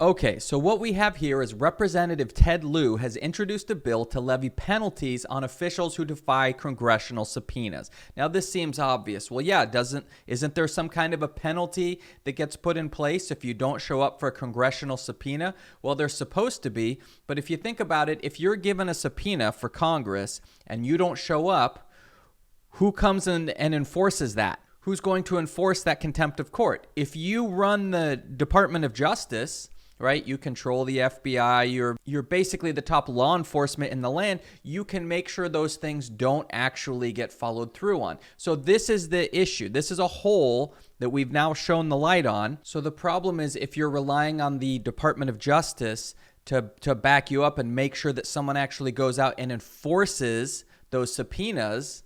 Okay, so what we have here is Representative Ted Lieu has introduced a bill to levy penalties on officials who defy congressional subpoenas. Now, this seems obvious. Well, yeah, isn't there some kind of a penalty that gets put in place if you don't show up for a congressional subpoena? Well, there's supposed to be, but if you think about it, if you're given a subpoena for Congress and you don't show up, who comes in and enforces that? Who's going to enforce that contempt of court? If you run the Department of Justice, right? You control the FBI. You're basically the top law enforcement in the land. You can make sure those things don't actually get followed through on. So this is the issue. This is a hole that we've now shown the light on. So the problem is if you're relying on the Department of Justice to back you up and make sure that someone actually goes out and enforces those subpoenas,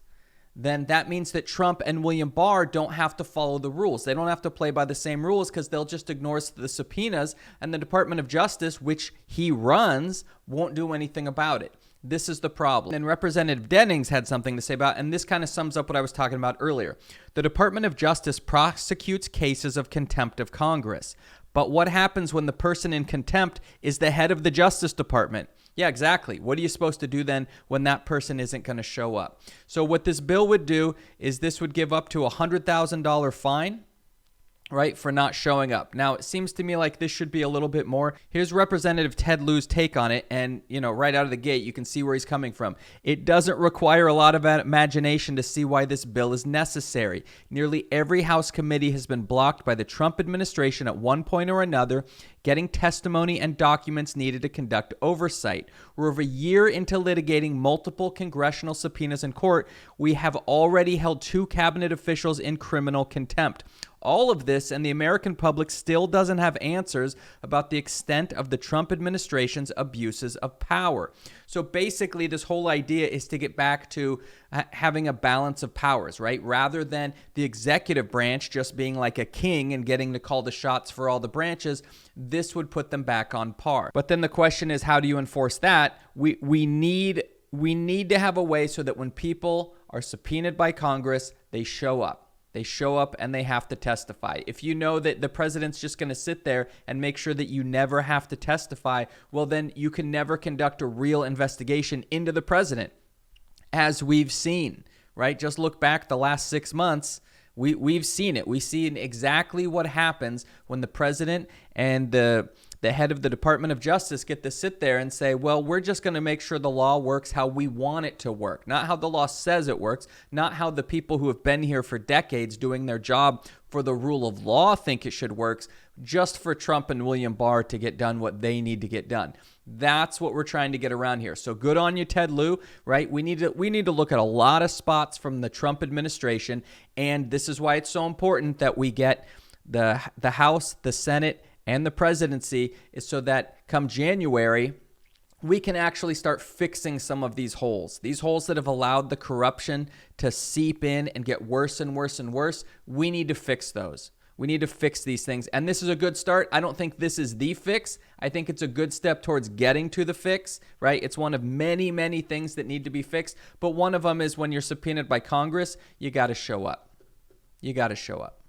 then that means that Trump and William Barr don't have to follow the rules. They don't have to play by the same rules because they'll just ignore the subpoenas, and the Department of Justice, which he runs, won't do anything about it. This is the problem. And Representative Dennings had something to say about, and this kind of sums up what I was talking about earlier. The Department of Justice prosecutes cases of contempt of Congress. But what happens when the person in contempt is the head of the Justice Department? Yeah, exactly. What are you supposed to do then when that person isn't going to show up? So what this bill would do is this would give up to a $100,000 fine, right, for not showing up. Now, it seems to me like this should be a little bit more. Here's Representative Ted Lieu's take on it, and, right out of the gate, you can see where he's coming from. It doesn't require a lot of imagination to see why this bill is necessary. Nearly every House committee has been blocked by the Trump administration at one point or another, getting testimony and documents needed to conduct oversight. We're over a year into litigating multiple congressional subpoenas in court. We have already held 2 cabinet officials in criminal contempt. All of this, and the American public still doesn't have answers about the extent of the Trump administration's abuses of power. So basically, this whole idea is to get back to having a balance of powers, right? Rather than the executive branch just being like a king and getting to call the shots for all the branches, this would put them back on par. But then the question is, how do you enforce that? We need to have a way so that when people are subpoenaed by Congress, they show up. They show up and they have to testify. If you know that the president's just going to sit there and make sure that you never have to testify, well, then you can never conduct a real investigation into the president, as we've seen, right? Just look back the last 6 months. We've seen it. We've seen exactly what happens when the president and the head of the Department of Justice get to sit there and say, well, we're just going to make sure the law works how we want it to work, not how the law says it works, not how the people who have been here for decades doing their job for the rule of law think it should work, just for Trump and William Barr to get done what they need to get done. That's what we're trying to get around here. So good on you, Ted Lieu, right? We need to look at a lot of spots from the Trump administration, and this is why it's so important that we get the House, the Senate, and the presidency, is so that come January, we can actually start fixing some of these holes that have allowed the corruption to seep in and get worse and worse and worse. We need to fix those. We need to fix these things. And this is a good start. I don't think this is the fix. I think it's a good step towards getting to the fix, right? It's one of many, many things that need to be fixed. But one of them is when you're subpoenaed by Congress, you got to show up. You got to show up.